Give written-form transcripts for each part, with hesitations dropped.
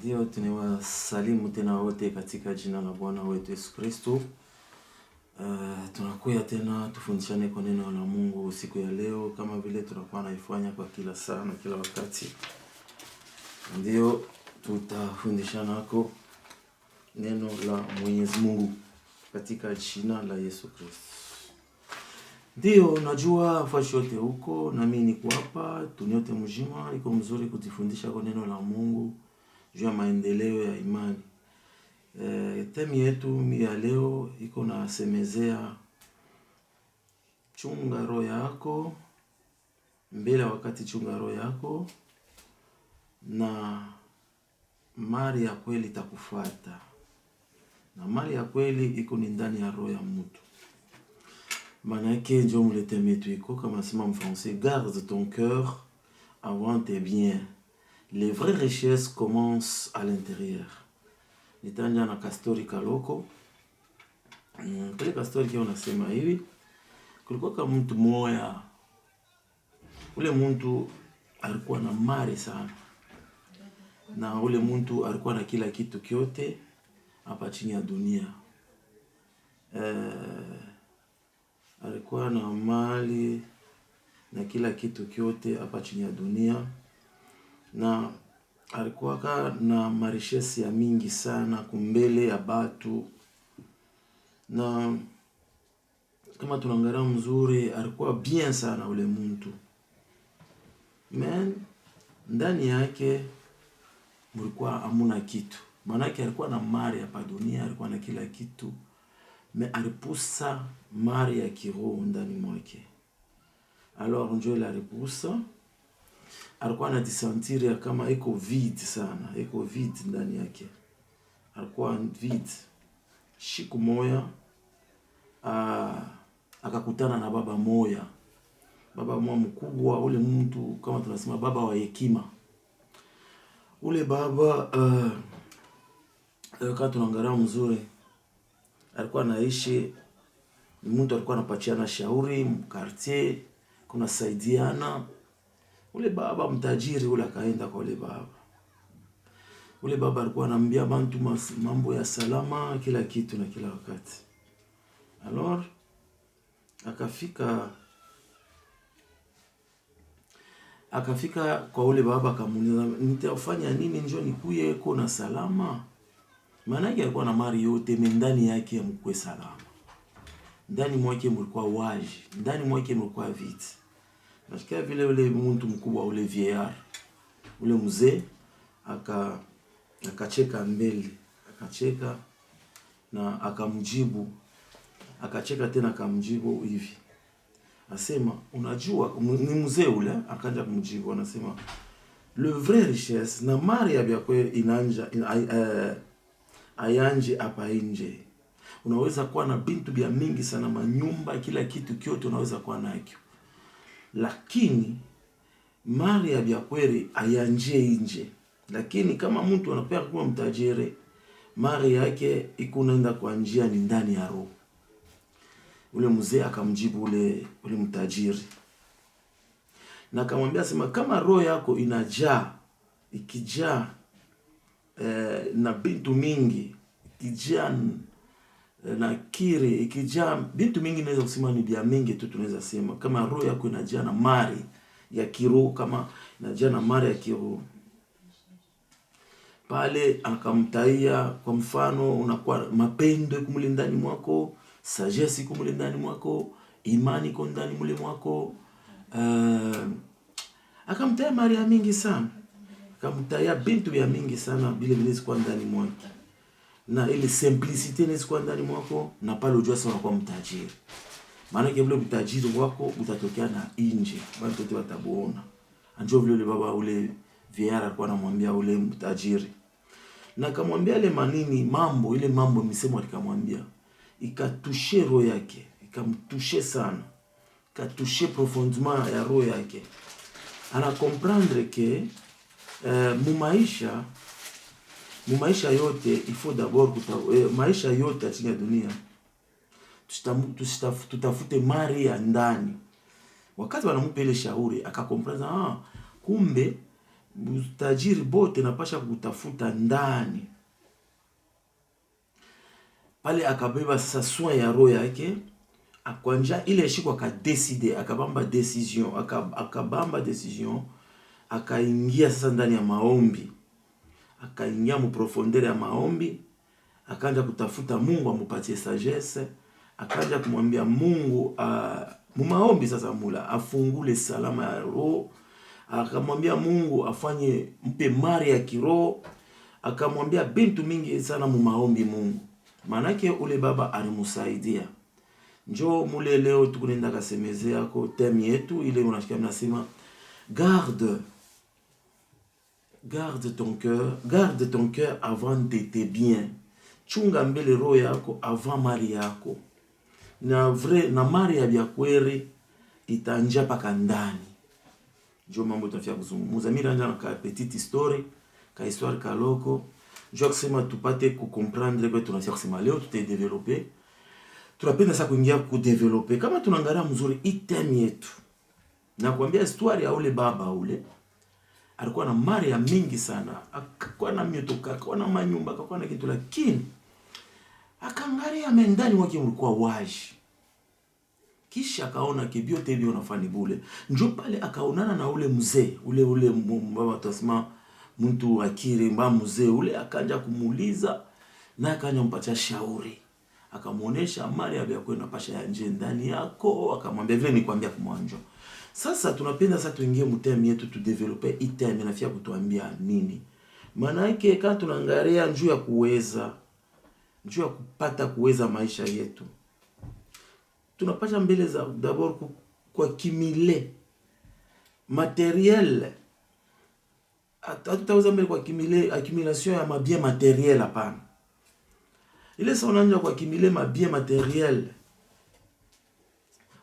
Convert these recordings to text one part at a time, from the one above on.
Ndio tunawasalimu tena wote katika jina la Bwana wetu Yesu Kristo. Tunakuja tena tufundishane kwa neno la Mungu siku ya leo kama vile tunakuwa naifanya kwa kila saa na kila wakati. Ndio tutafundishana kwa neno la Mwenyezi Mungu katika jina la Yesu Kristo. Ndio najua fashi yote huko na mimi niko hapa, tunyote mzima iko mzuri kujifundisha kwa neno la Mungu juu ya maendeleo ya imani. Temi yetu ya leo iko na semezea chunga roho yako mbele wakati chunga roho yako na mali ya kweli itakufuata. Na mali ya kweli iko ni ndani ya roho ya mtu. Maana yake ndio mle temi yetu iko kama sema en français, garde ton cœur avant tes biens. Les vraies richesses commencent à l'intérieur. Nitanja na kastori kaloko. Kile kastori kia unasema hivi. Kulikuwa kama mtu moya. Ule mtu alikuwa na mali sana. Na ule mtu alikuwa na kila kitu kyote hapa chini ya dunia. Alikuwa na mali na kila kitu kyote hapa chini ya dunia. Na alikuwa na marishesi ya mingi sana kumbele ya batu. Na kama tunaangalia mzuri alikuwa bien sana ule mtu. Men ndani yake mlikuwa hamuna kitu. Maana yake alikuwa na mali hapa dunia, alikuwa na kila kitu. Me alipusa mali ya kiroho ndani mwake. Alors njo ile alipusa. Alikuwa anajisentir kama iko vide sana, iko vide ndani yake. Alikuwa vide. Siku moja akakutana na baba moya. Baba moya mkubwa, ule mtu kama tunasema baba wa hekima. Ule baba kama tunaangalia mzuri alikuwa anaishi, mtu alikuwa anapachiana shauri mkartie, kuna saidiana. Ule baba mtajiri ule akaenda kwa ule baba. Ule baba alikuwa anambia bantu mambo ya salama kila kitu na kila wakati. Alors akafika kwa ule baba akamuuliza, nitafanya nini njoo nikuye kuna salama? Maana yake alikuwa na mali yote ndani yake mkwe salama. Ndani mwake mlikuwa waji, ndani mwake mlikuwa vite. Nasikia vile ule mtu mkubwa ule vieillard, ule mzee akacheka mbele, akacheka na akamjibu, akacheka tena akamjibu hivi. Asema, unajua ni mzee ule akaanza kumjibu, anasema le vrai richesse na mali ya kweli inanja ayanje hapa nje. Unaweza kuwa na bintu bia mingi sana, manyumba, kila kitu kyote unaweza kuwa nacho. Lakini mali ya kweli ayanje nje. Lakini kama mtu anapenda kuwa mtajiri, mali yake iko naenda kwa njia ni ndani ya roho. Ule mzee akamjibu ule mtajiri. Na akamwambia sema kama roho yako ikijaa na bintu mingi, ikijaa na kiri, ikijaa bintu mingi, naweza kusema ni bia mingi tu tunaweza sema. Kama roho yako inajaa na mali ya kiroho, kama inajaa na mali ya kiroho, pale akamtaia kwa mfano unakuwa mapendo iko mule ndani mwako, sagesse iko mule ndani mwako, imani iko ndani mule mwako. Akamtaia mali ya mingi sana. Akamtaia bintu ya mingi sana bila zilikuwa ndani mwako. Na ile simplicité ilikuwa ndani mwako, na pale ujua sasa unakuwa mtajiri. Maana yake ule mtajiri wako utatokea na nje. Watu wote watabuona. Anjo vile ule baba ule vieillard alikuwa anamwambia ule mtajiri. Na akamwambia ile manini mambo, ile mambo misemo alikamwambia. Ikatushe roho yake, ikamtushe sana. Ikatushe profondément ya roho yake. Ana comprendre que mu maisha yote il faut d'abord maisha yote chini ya dunia tutafute mali ya ndani. Wakati wanampa ile shauri akakompreza, kumbe Utajiri bote napasha kutafuta ndani. Pale akabeba sasa soin ya roho yake, akwanja ile shiko akadeside, akabamba decision, akaingia sasa ndani ya maombi. Akaingia mu profondeur ya maombi, akaanza kutafuta Mungu amupatie sagesse, akaanza kumwambia Mungu mu maombi sasa mula afungule salama ya roho, akamwambia Mungu afanye mpe mari ya kiroho, akamwambia bintu mingi sana mu maombi Mungu. Manake ule baba alimusaidia. Njoo mule leo tukunenda kasemeze yako temi yetu ile unashikia mnasema garde ton cœur avant de tes biens. Chunga mbele roho yako avant mali yako. Na mali ya byakweri itanja paka ndani. Njoo mambo tunafia kuzungumza. Mimi nanja na ka petite histoire, ka histoire kaloko. Njoo kusema tupate kukomprendre kwa tunafia kusema leo tutadeveloper. Tunapenda sasa kuingia kudeveloper. Kama tunaangalia mzuri item yetu. Na kuambia histoire ya ule baba ule. Alikuwa na mali ya mingi sana. Akakuwa na miotoka, akakuwa na manyumba, akakuwa na kitu, lakini akaangalia ndani wake ulikuwa wazi. Kisha akaona kibiote bio nafani bule. Njoo pale akaonana na ule mzee, ule mbaba tasema mtu akiri mzee ule, akaanza kumuuliza na akaanza mpatia shauri. Akamuonesha mali ya kwenda pasha ya nje ndani yako, akamwambia vile nikwambia kumwanjo. Sasa tunapenda sasa tuingie mtemi yetu tu developer item inafia kutuambia nini. Maana yake kama tunaangalia njoo ya kuweza, njoo ya kupata kuweza maisha yetu. Tunapasha mbele za d'abord kwa kimile materiel. Hatutaweza mbele kwa kimile accumulation ya mabien materiel hapana. Ile sasa unaanza kwa kimile mabien materiel.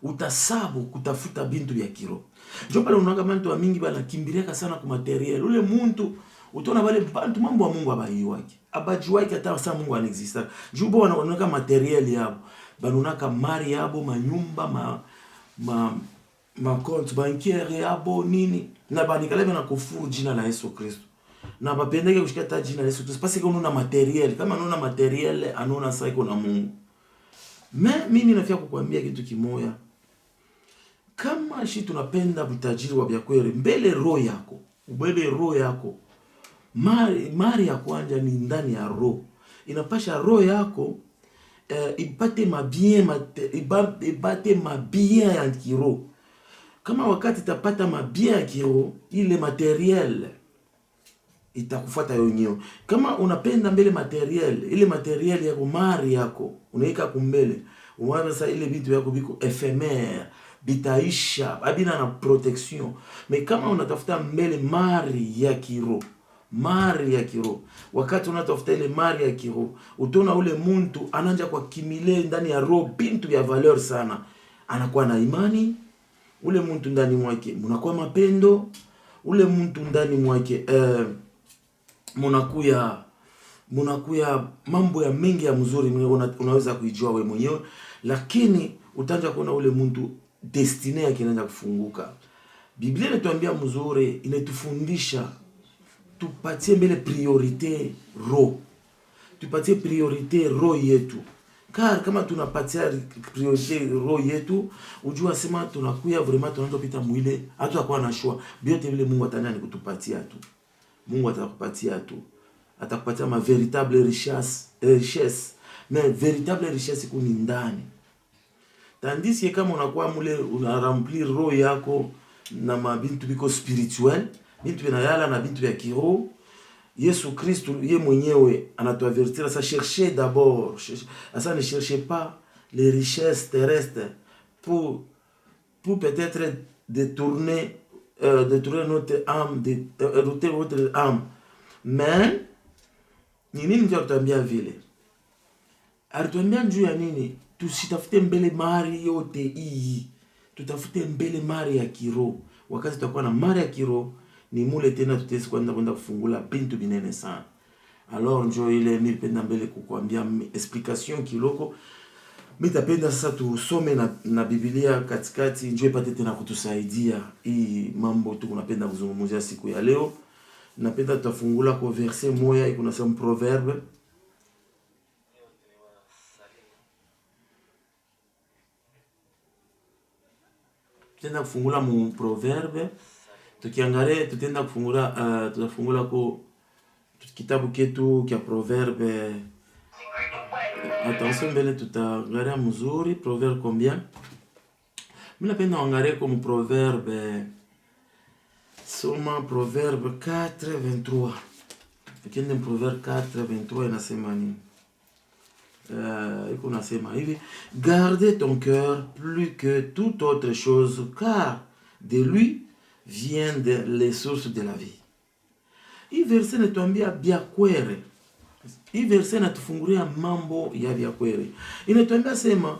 Utasabu kutafuta bintu ya kiro. Njoo pale unaanga mtu wa mingi bana kimbileka sana kwa materiel. Ule muntu utaona wale bantu mambo ya Mungu abayiwaki. Abajiwaki hata sasa Mungu anexista. Njoo bwana wanaona materiel yabo. Banunaka mari yabo, manyumba, ma compte bancaire yabo nini. Na banikalebe na kufuru jina la Yesu Kristo. Na bapendeke kushika jina la Yesu Kristo parce que unaona materiel. Kama unaona materiel, anaona sasa iko na Mungu. Mimi nafia kukuambia kitu kimoya. Kama shi tunapenda butajiri wa byakweri, mbele roho yako, ubebe roho yako. Mari ya kwanza ni ndani ya roho. Inapasha roho yako ibate mabien ya kiro. Kama wakati itapata mabien ya kiro, ile materiel itakufuata yenyewe. Kama unapenda mbele materiel, ile materiel yako mari yako unaika kumbele. Unaona sasa ile vitu yako biko ephémère, bitaisha, abina na protection. Mais kama unatafuta mbele mari ya kiro, wakati unatafuta ile mari ya kiro, utaona ule muntu ananja kwa kimile ndani ya roho bintu ya valeur sana. Anakuwa na imani, ule muntu ndani mwake munakuwa mapendo, ule muntu ndani mwake munakuya mambo ya mengi ya mzuri unaweza kuijua wewe mwenyewe, lakini utanja kuona ule muntu destiny yake inaanza kufunguka. Biblia inatuambia mzuri, inatufundisha tupatie mbele priorite roho. Tupatie priorite roho yetu. Kama tunapatia priorite roho yetu, ujua sema tunakuya vraiment tunaanza kupita mwile, hatakuwa na shua. Biote vile Mungu atania ni kutupatia tu. Mungu atakupatia tu. Atakupatia ma véritable richesse. Mais véritable richesse iko ni ndani. Tandis que kama unakuwa mule una remplir roho yako na mabintu biko spirituel, bintu binayala na bintu ya kiroho, Yesu Kristo ye mwenyewe anatuavertir ça, chercher d'abord, ça ne cherchez pas les richesses terrestres pour peut-être détourner notre âme, détourner votre âme. Mais nini ndio tutambia vile? Alituambia njoo ya nini? Tusitafute mbele mari yote hii. Tutafute mbele mari ya kiroho. Wakati tutakuwa na mari ya kiroho, ni mule tena tutaweza kwenda kufungula bintu binene sana. Alors njoo ile mimi penda mbele kukuambia explication kiloko. Mimi tapenda sasa tusome na Biblia katikati, njoo ipate tena kutusaidia hii mambo tu tunapenda kuzungumzia siku ya leo. napenda tutafungula kwa verset moya iko nasema proverbe. Tutenda kufungula mu proverbe. Tukiangalia tutenda kufungula tutafungula kwa kitabu ketu kia proverbe. Attention mbele tutaangalia mzuri proverbe combien. Mimi napenda angalia kwa proverbe. Soma proverbe 4:23. Tukienda proverbe 4:23 inasema nini? Iko nasema hivi, gardez ton cœur plus que toute autre chose, car de lui viennent les sources de la vie. Hii verse inatuambia biakwere. Hii verse inatufungulia mambo ya biakwere. Inatuambia sema,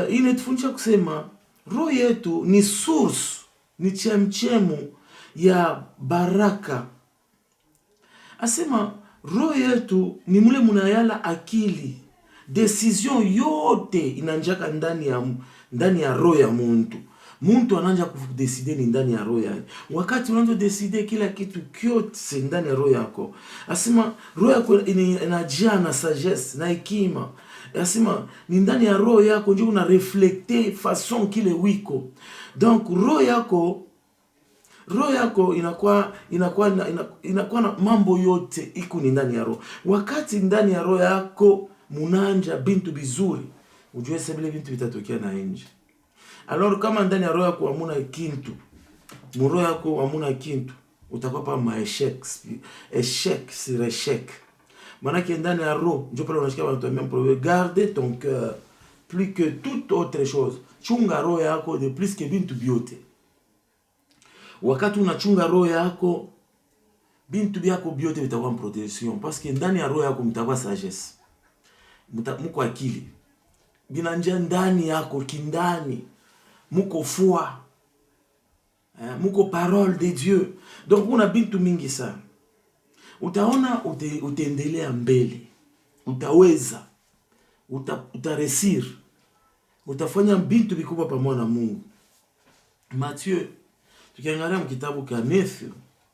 inatufundisha kusema roho yetu ni source, ni chemchemu ya baraka. Asema roho yetu ni mule munayala akili. Decision yote inanjaka ndani ya roho ya muntu. Muntu ananja kudeside ni ndani ya roho yake. Wakati unaanza decide kila kitu kyote ndani ya roho yako. Asema roho yako inajaa na sagesse na hekima. Asema ni ndani ya roho yako ndio una reflecter façon kile wiko. Donc roho yako inakuwa na mambo yote iko ni ndani ya roho. Wakati ndani ya roho yako munanja bintu bizuri, ujue sebele bintu bitatokea na nje. Alors kama ndani ya roho yako hamuna kintu, mu roho yako hamuna kintu, utakuwa pa maeshek, échec sur échec. Maana ndani ya roho ndio pale unasikia wanatuambia proverbe, garde ton cœur plus que toute autre chose. Chunga roho yako de plus que bintu biote. Wakati unachunga roho yako, bintu byako biote bitakuwa protection, parce que ndani ya roho yako mtakuwa sagesse. Muko akili. Binanja ndani yako kindani. Muko foi. Muko parole de Dieu. Donc una bintu mingi sana. Utaona utaendelea mbele. Utaweza. Utaresir. Utafanya bintu bikubwa pamoja na Mungu. Matthieu, tukiangalia mkitabu ka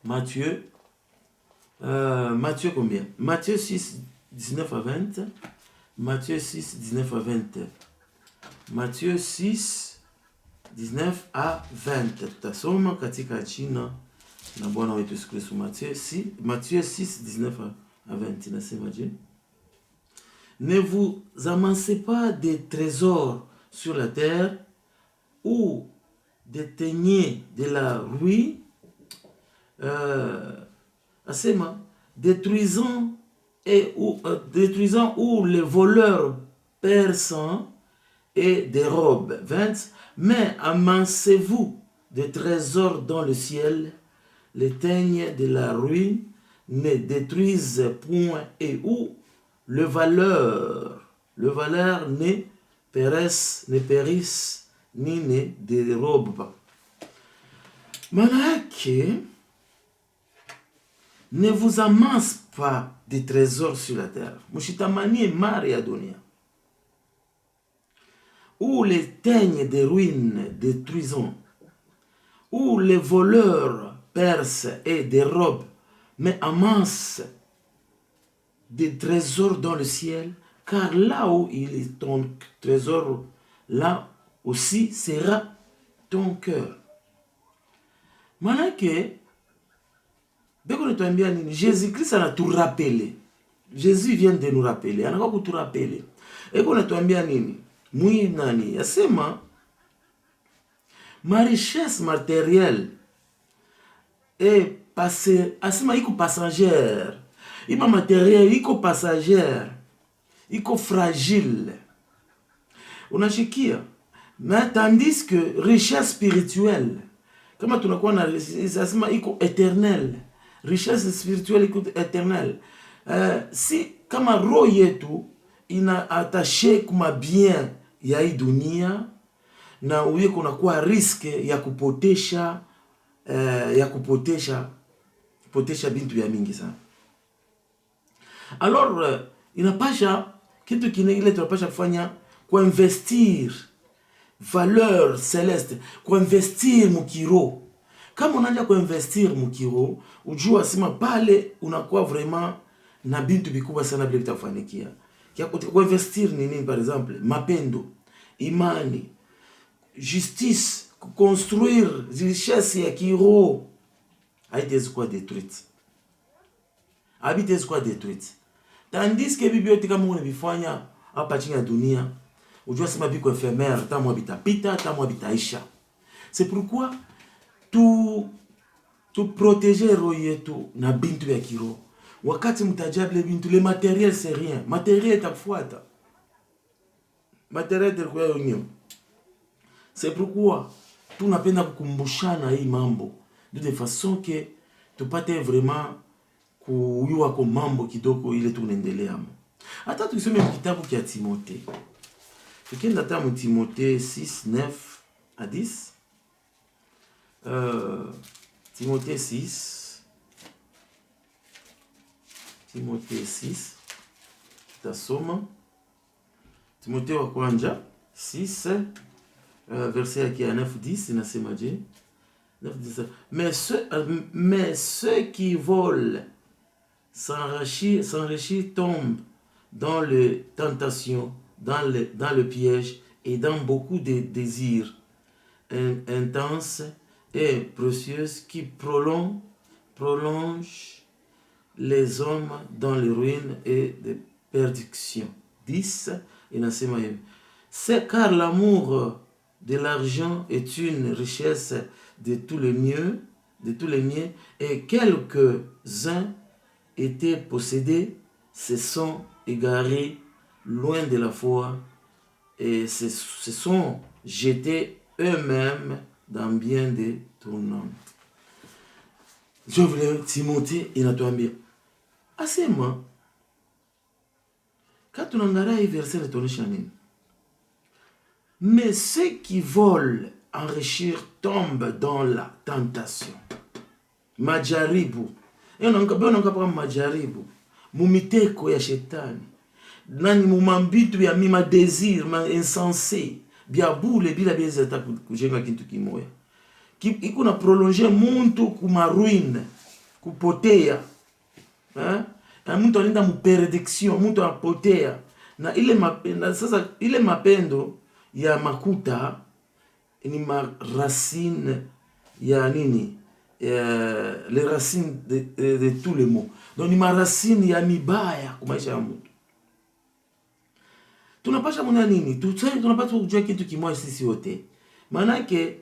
Matthieu combien? Matthieu 6, 19 à 20. Matthieu 6, 19 à 20. Matthieu 6, 19 à 20. Tutasoma katika jina na Bwana wetu Yesu Kristo. Matthieu 6, 19 à 20. Nasema je? Ne vous amassez pas des trésors sur la terre où déteignez de la ruine, asema détruisant où les voleurs perçant et dérobent. 20. Mais amassez-vous des trésors dans le ciel, les teignes de la ruine ne détruisent point, et où le valeur ne périsse ni ne dérobe pas. Manake, ne vous amasse pas des trésors sur la terre. Mushitamanie mari ya dunia. Où les teignes des ruines détruisent, où les voleurs percent et dérobent, mais amasse des trésors dans le ciel, car là où il est ton trésor, là aussi sera ton cœur. Manake, beko netuambia nini? Jésus-Christ anatu rappeler. Jésus vient de nous rappeler. Anaka kutu rappeler. Eko netuambia nini? Mui nani? Yasema, ma richesse matérielle est passée, asema iko passagère. Ima matériel iko passagère. Iko fragile. Unashikia? Mais tandis que richesse spirituelle, kama tunakuwa na asema iko éternel. Richesse spirituelle iko éternel. Si kama roho yetu ina attaché kuma bien ya hii dunia, na uye kunakuwa riske ya kupotesha bintu ya mingi sana. Alors inapasha kitu kine ile tunapasha kufanya investir valeur céleste, investir mukiro, Kama unaanza kuinvestir mukiro, ujua sema pale unakuwa vraiment na bintu bikubwa sana vile vitafanikia. Kuinvestir ni nini? Par exemple, mapendo, imani, justice, construire richesse ya kiroho haitezi kuwa détruite. Habitezi kuwa détruite. Tandis que bibi yote kama unavifanya hapa chini ya dunia, ujua sema biko ephémère, tamu bitapita, tamu bitaisha. C'est pourquoi tu protéger roho yetu na bintu ya kiroho. Wakati mtajable bintu, le matériel c'est rien. Matériel itakufuata. Matériel itakuwa yonyo. C'est pourquoi tunapenda kukumbushana hii mambo de façon que tupate vraiment kuyua kwa mambo kidogo ile tunaendelea. Hata tukisome kitabu cha Timothée. Tukienda hata Timothée 6:9 à 10. Timothée 6. Timothée 6. Tutasoma. Timothée wa kwanza 6 verset ya 9-10 inasemaje? 9-10. Mais ceux qui veulent s'enrichir tombent dans les tentations, dans le piège et dans beaucoup de désirs intenses et précieux qui prolongent les hommes dans les ruines et des perditions. 10. Inasema hivi. C'est car l'amour de l'argent est une richesse de tous les mieux, et quelques-uns étaient possédés, se sont égarés loin de la foi et se sont jetés eux-mêmes dans bien des tournantes. Je voulais Timothée inatuambia asema quand on angalia hii verset inatuonyesha nini? Mais ceux qui veulent enrichir tombent dans la tentation. Majaribu. Unakapa majaribu. Mumiteko ya shetani. Nani mumambitu ya mima désir, ma insensé. Bia bule bila bieza ta kujenga kintu kimoya. Ikuna prolonger muntu kumaruine, kupotea. Na muntu alinda muperdiction, muntu apotea. Na ile mapendo ya makuta ni racine ya nini? Les racines de tous les mots. Donc ni racine ya mibaya kwa maisha ya mtu. Tunapasha mwana nini? Tunapaswa kujua kitu kimoja sisi wote. Maana yake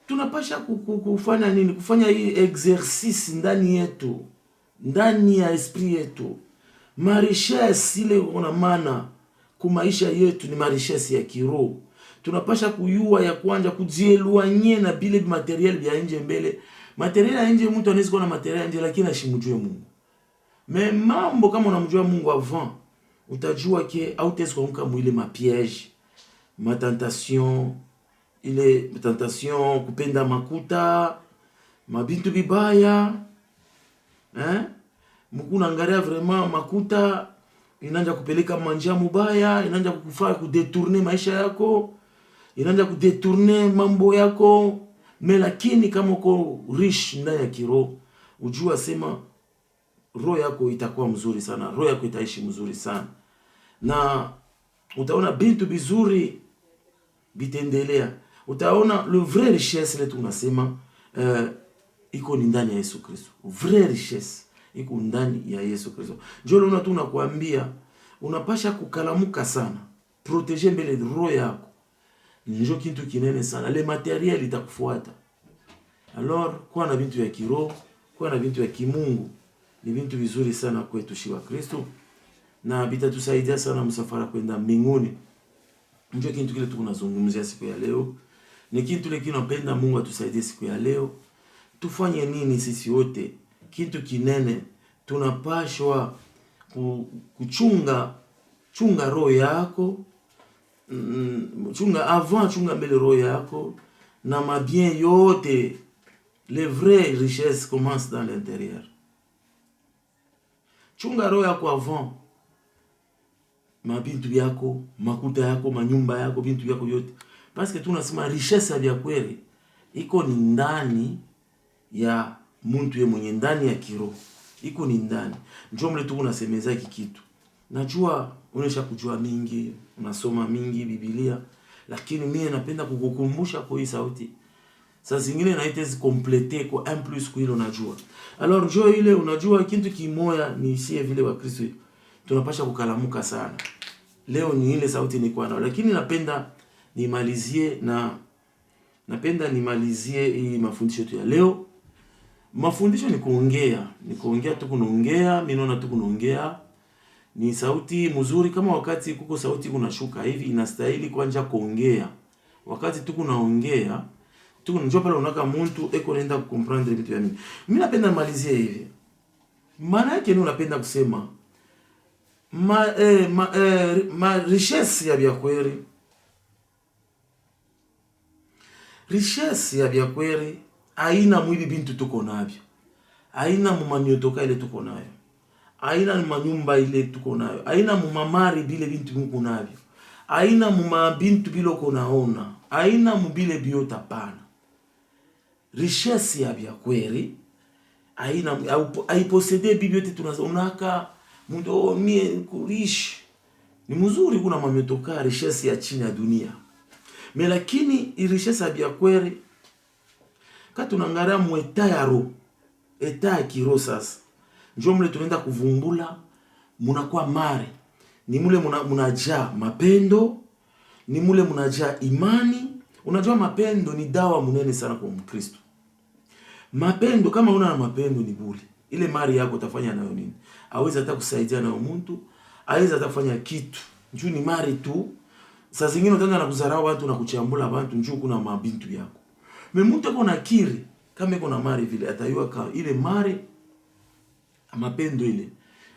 tunapasha kufanya nini? Kufanya hii exercice ndani yetu, ndani ya esprit yetu. Richesse ile una maana kwa maisha yetu ni richesse ya kiroho. Tunapasha kuyua ya kwanza kujieluanye na bile materiel vya nje mbele. Materiel ya nje mtu anaweza kuwa na materiel ya nje lakini ashimjue Mungu. Mais mambo kama unamjua Mungu avant, utajua ke hautaweza kuanguka mwile mapiège, matentation, ile tentation kupenda makuta, mabintu bibaya. Mkuna angalia vraiment makuta inaanza kupeleka manja mubaya, inaanza kukufanya kudetourner maisha yako, inaanza kudetourner mambo yako. Lakini kama uko rich ndani ya kiroho, ujua sema roho yako itakuwa mzuri sana, roho yako itaishi mzuri sana. Na utaona bintu bizuri bitendelea. Utaona le vrai richesse ile tunasema iko ni ndani ya Yesu Kristo. Vrai richesse iko ndani ya Yesu Kristo. Njoo leo tunakuambia unapasha kukalamuka sana. Protéger mbele roho yako. Njoo kitu kinene sana. Le matériel itakufuata. Alors kwa na bintu ya kiroho, kwa na bintu ya kimungu, ni bintu vizuri sana kwetu shiwa Kristo. Na bitatusaidia sana msafara kwenda mbinguni. Njoo kitu kile tunazungumzia siku ya leo. Ni kitu kile kinapenda Mungu atusaidie siku ya leo. Tufanye nini sisi wote? Kitu kinene tunapashwa chunga roho yako, chunga mbele roho yako, na mabien yote. Les vraies richesses commencent dans l'intérieur. Chunga roho yako avant. Mabintu yako, makuta yako, manyumba yako, bintu yako yote. Parce que tunasema richesse ya kweli iko ni ndani ya muntu ye mwenye ndani ya kiroho. Iko ni ndani. Njoo mle tuko nasemeza hiki kitu. Najua unesha kujua mingi, unasoma mingi Biblia, lakini mimi napenda kukukumbusha kwa hii sauti. Sasa zingine na itezi complete kwa 1 plus kwa hilo najua. Alors njoo ile unajua kitu kimoya ni sie vile wa Kristo. Tunapasha kukalamuka sana. Leo ni ile sauti ni kwa nao, lakini napenda nimalizie hii mafundisho tu ya leo. Mafundisho ni kuongea tu kunaongea, mimi naona tu kunaongea. Ni sauti mzuri kama wakati kuko sauti kunashuka hivi inastahili kwanza kuongea. Wakati tu kunaongea, tu kunajua pale unaka mtu eko nenda kucomprendre vitu ya nini. Mimi napenda nimalizie hivi. Maana yake ni unapenda kusema richesse ya byakweli. Richesse ya byakweli haina mwibi bintu tuko navyo. Haina mumamiotoka ile tuko nayo. Haina manyumba ile tuko nayo. Haina mumamari bile bintu muko navyo. Haina mumabintu bilo konaona. Haina mubile biota pana. Richesse ya byakweli haina haiposede bibliote tunazonaka mundo mie kurish. Ni mzuri kuna mamiotoka richesse ya chini ya dunia. Me lakini richesse ya byakweli kati tunangalia mweta ya roho, eta ya kiroho sasa. Njoo mle tunaenda kuvumbula, munakuwa mare. Ni mule munajaa mapendo, ni mule munajaa imani. Unajua mapendo ni dawa munene sana kwa Mkristo. Mapendo kama una mapendo ni bure. Ile mari yako utafanya nayo nini? Hawezi hata kusaidia nayo mtu, hawezi hata kufanya kitu. Njoo ni mari tu. Saa zingine utaanza na kudharau watu na kuchambula watu njoo kuna mabintu yako. Mtu ako na kiri kama iko na mari vile atayua ka ile mari mapendo ile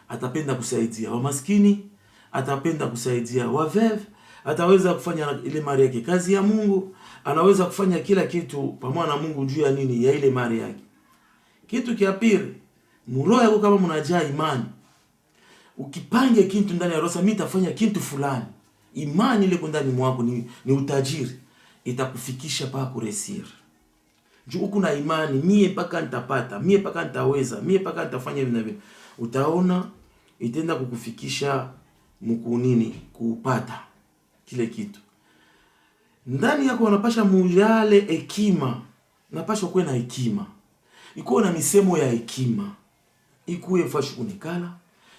atapenda kusaidia wamaskini, atapenda kusaidia wavev, ataweza kufanya ile mari yake kazi ya Mungu, anaweza kufanya kila kitu pamoja na Mungu juu ya nini ya ile mari yake. Kitu kia pili, muroho yako kama mnajaa imani. Ukipange kitu ndani ya roho, mimi nitafanya kitu fulani. Imani ile ndani mwako ni utajiri. Itakufikisha pa kuresir. Juu kuna imani, mie paka nitapata, mie paka nitaweza, mie paka nitafanya hivi na hivi. Utaona itenda kukufikisha mkunini kupata kile kitu. Ndani yako unapasha muyale hekima. Unapasha kuwa na hekima. Ikuwe na misemo ya hekima. Ikuwe fashi kunikala,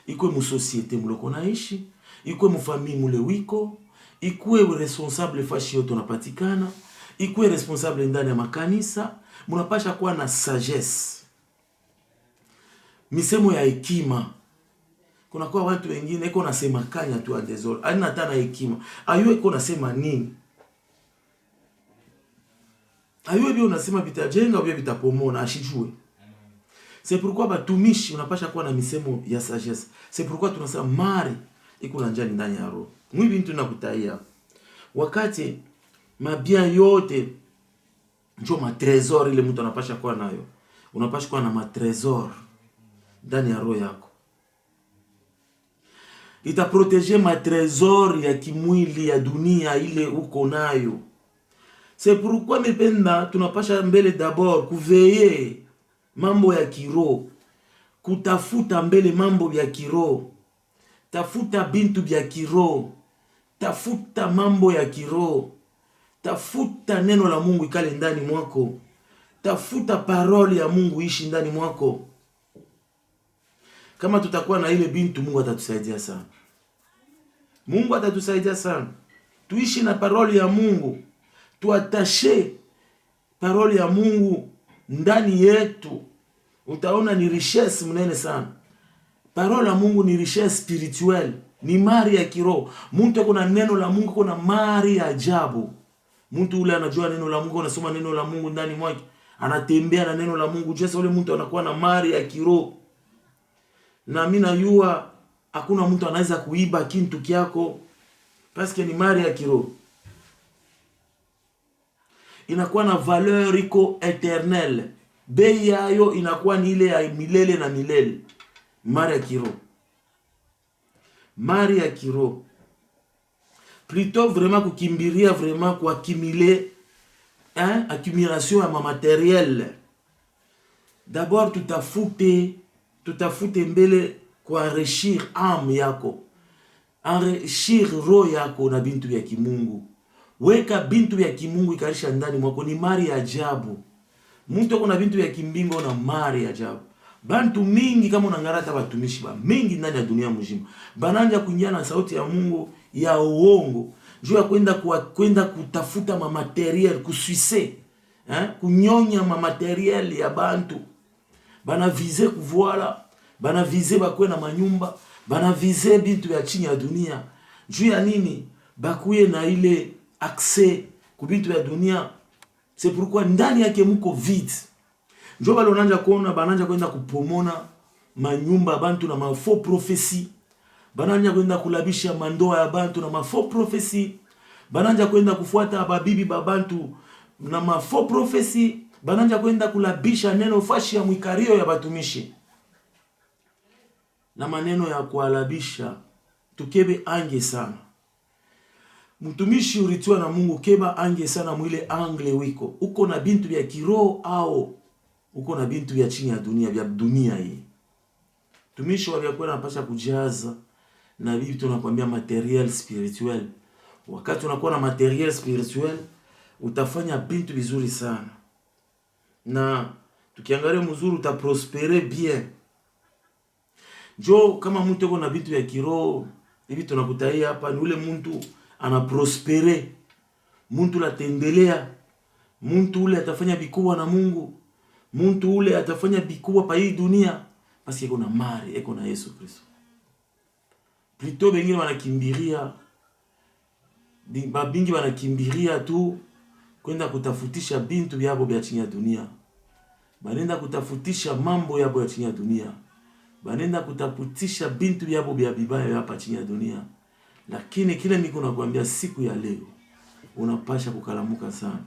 ikuwe mu societe mloko naishi, ikuwe mu famille mule wiko, ikuwe responsable fashi yote unapatikana, ikuwe responsable ndani ya makanisa, mnapasha kuwa na sagesse. Misemo ya hekima. Kuna kwa watu wengine iko nasema kanya tu andezol, alina hata na hekima. Ayue iko nasema nini? Ayue bio nasema bitajenga au bitapomona ashijue. C'est pourquoi batumishi unapasha kuwa na misemo ya sagesse. C'est pourquoi tunasema mari iko na njani ndani ya roho. Mwibi mtu nakutaia. Wakati mabia yote njoo matrezor ile mtu anapasha kuwa nayo. Unapasha kuwa na matrezor ndani ya roho yako. Itaproteger matrezor ya kimwili ya dunia ile uko nayo. C'est pourquoi mependa tunapasha mbele d'abord kuveiller mambo ya kiroho. Kutafuta mbele mambo ya kiroho. Tafuta bintu vya kiroho. Tafuta mambo ya kiroho. Tafuta neno la Mungu ikale ndani mwako. Tafuta parole ya Mungu ishi ndani mwako. Kama tutakuwa na ile bintu, Mungu atatusaidia sana. Mungu atatusaidia sana. Tuishi na parole ya Mungu. Tuatashe parole ya Mungu ndani yetu. Utaona ni richesse mnene sana. Parole ya Mungu ni richesse spirituelle. Ni mari ya kiroho. Mtu ako na neno la Mungu, kuna mari ya ajabu. Mtu ule anajua neno la Mungu, anasoma neno la Mungu ndani mwake, anatembea na neno la Mungu. Sasa ule mtu anakuwa na mari ya kiroho. Na mimi najua hakuna mtu anaweza kuiba kitu kyako parce ni mari ya kiroho. Inakuwa na valeur iko eternelle. Bei yayo inakuwa ni ile ya milele na milele. Mari ya kiroho. Mari ya kiroho. Plutôt vraiment kukimbiria vraiment kuaccumuler accumulation ya matériel. D'abord tutafute mbele kwa enrichir âme yako, enrichir roho yako na bintu vya kimungu. Weka bintu vya kimungu ikarisha ndani mwako, ni mali ya ajabu. Mtu ako na bintu vya kimbingo na mali ya ajabu. Bantu mingi kama unangarata batumishi ba mingi ndani ya dunia mzima bananja kuingia na sauti ya Mungu ya uongo juu ya kwenda kutafuta ma materiel kusuise, kunyonya ma materiel ya bantu. Bana vize kuvoila, bana vize bakwe na manyumba, bana vize bintu vya chini ya dunia. Juu ya nini? Bakuye na ile accès ku bintu ya dunia. C'est pourquoi ndani yake muko vide. Njo balonanja kuona bananja kwenda kupomona manyumba bantu na ma faux prophétie. Bananja kwenda kulabisha mandoa ya bantu na ma faux prophétie. Bananja kwenda kufuata babibi babantu na ma faux prophétie. Bananja kwenda kulabisha neno fashi ya mwikario ya batumishi. Na maneno ya kualabisha tukebe ange sana. Mtumishi uritiwa na Mungu keba ange sana mwile angle wiko. Uko na bintu vya kiroho au uko na bintu vya chini ya dunia, vya dunia hii. Mtumishi walikuwa anapasha kujaza na vitu tunakwambia materiel spirituel. Wakati unakuwa na materiel spirituel utafanya bintu vizuri sana. Na tukiangalia mzuri utaprospere bien. Jo kama mtu uko na bintu vya kiroho, hivi tunakutaia hapa ni ule mtu ana prospere, muntu la tembelea, muntu ule atafanya bikubwa na Mungu, muntu ule atafanya bikubwa pa hii dunia, basi eko na mari, eko na Yesu Kristo. Plutôt bengine wanakimbiria, babingi wanakimbiria tu kwenda kutafutisha bintu byabo bya chini ya dunia. Banenda kutafutisha mambo yabo ya chini ya dunia. Banenda kutafutisha bintu byabo bya bibaya hapa chini ya dunia. Lakini kile niko nakwambia siku ya leo unapasha kukalamuka sana.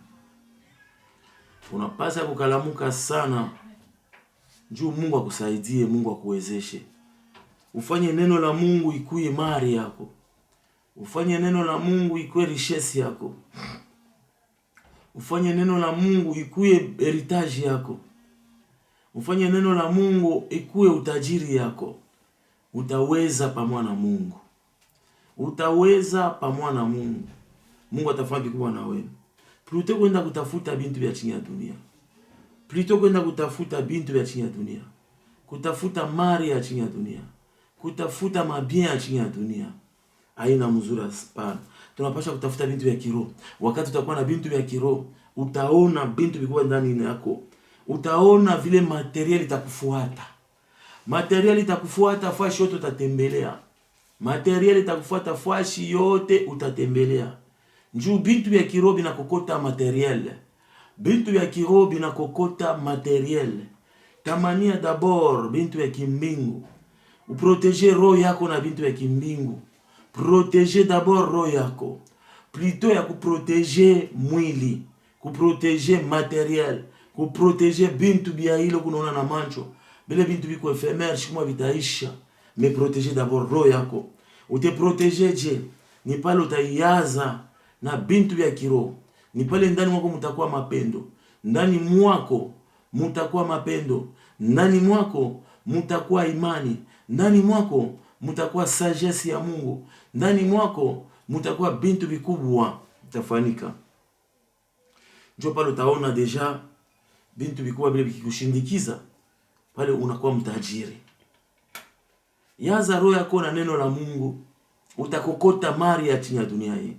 Unapasha kukalamuka sana. Juu Mungu akusaidie, Mungu akuwezeshe. Ufanye neno la Mungu ikuye mali yako. Ufanye neno la Mungu ikuwe richesse yako. Ufanye neno la Mungu ikuye heritage yako. Ufanye neno la Mungu ikuwe utajiri yako. Utaweza pamoja na Mungu. Utaweza pamoja na Mungu. Mungu atafanya vikubwa na wewe. Plutôt kwenda kutafuta bintu vya chini ya dunia. Plutôt kwenda kutafuta bintu vya chini ya dunia. Kutafuta mali ya chini ya dunia. Kutafuta mabien ya chini ya dunia. Haina mzuri sana. Tunapaswa kutafuta bintu vya kiroho. Wakati utakuwa na bintu vya kiroho, utaona bintu vikubwa ndani yako. Utaona vile materiel itakufuata. Materiel itakufuata fashi yote utatembelea. Materiel itakufuata fashi yote utatembelea. Njoo bintu vya kiroho binakokota materiel. Bintu vya kiroho binakokota materiel. Tamania d'abord bintu vya kimbingu. Uproteger roho yako na bintu vya kimbingu. Protéger d'abord roho yako. Plutôt ya kuprotéger mwili, kuprotéger materiel, kuprotéger bintu bia hilo kunaona na mancho. Bile bintu biko ephémère shikuma vitaisha. Mais protéger d'abord roho yako. Ute protéger je, ni pale utaiaza na bintu vya kiroho. Ni pale ndani mwako mutakuwa mapendo. Ndani mwako mutakuwa mapendo. Ndani mwako mutakuwa imani. Ndani mwako mutakuwa sagesse ya Mungu. Ndani mwako mutakuwa bintu vikubwa tafanyika. Njo pale utaona deja bintu vikubwa vile vikikushindikiza, pale unakuwa mtajiri. Yaza roho yako na neno la Mungu, utakokota mali ya chini ya dunia hii.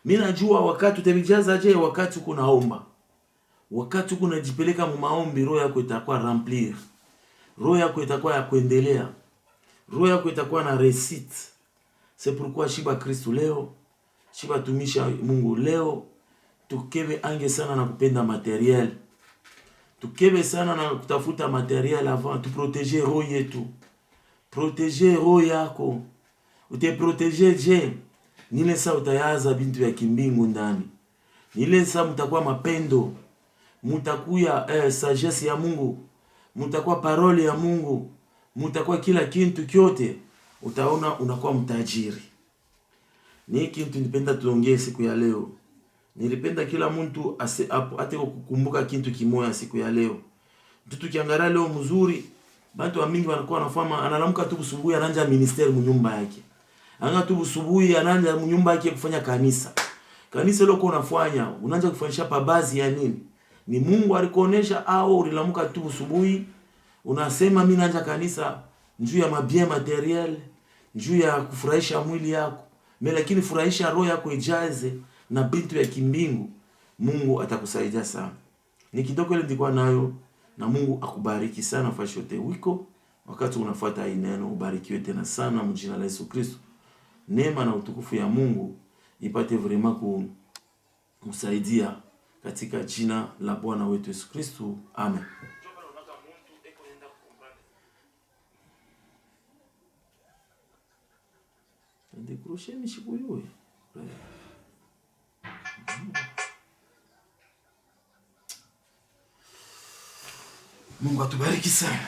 Mimi najua wakati utavijaza je, wakati uko naomba. Wakati uko unajipeleka mu maombi, roho yako itakuwa remplir. Roho yako itakuwa ya kuendelea. Roho yako itakuwa na réussite. C'est pourquoi shiba Kristo leo, shiba tumisha Mungu leo, tukebe ange sana na kupenda materiel. Tukebe sana na kutafuta materiel avant, tu protéger roho yetu. Protéger roho yako. Ute protéger je, nile sa utayaza bintu ya kimbingu ndani. Nile sa mutakuwa mapendo. Mutakuya sagesse ya Mungu. Mutakuwa parole ya Mungu. Mutakuwa kila kintu kyote. Utaona unakuwa mtajiri. Ni kitu nilipenda tuongee siku ya leo. Nilipenda kila mtu ate kukumbuka kitu kimoja siku ya leo. Mtu kiangalia leo mzuri, watu mingi wanakuwa wanafanya analamuka tu busubuhi ananja ministeri mu nyumba yake. Anga tu busubuhi ananja mu nyumba yake kufanya kanisa. Kanisa leo uko unafanya, unaanza kufanyisha pabazi ya nini? Ni Mungu alikuonesha au ulilamuka tu busubuhi unasema mimi naanza kanisa njuu ya mabien materiel, njuu ya kufurahisha mwili yako. Lakini furahisha roho yako ijaze na bintu ya kimbingu. Mungu atakusaidia sana. Ni kidogo ile ndikuwa nayo, na Mungu akubariki sana fashote wiko. Wakati unafuata hii neno, ubarikiwe tena sana mjina la Yesu Kristo. Neema na utukufu ya Mungu ipate vraiment kumsaidia katika jina la Bwana wetu Yesu Kristo. Amen. Décrocher mishikuyo. Mungu atubariki sana.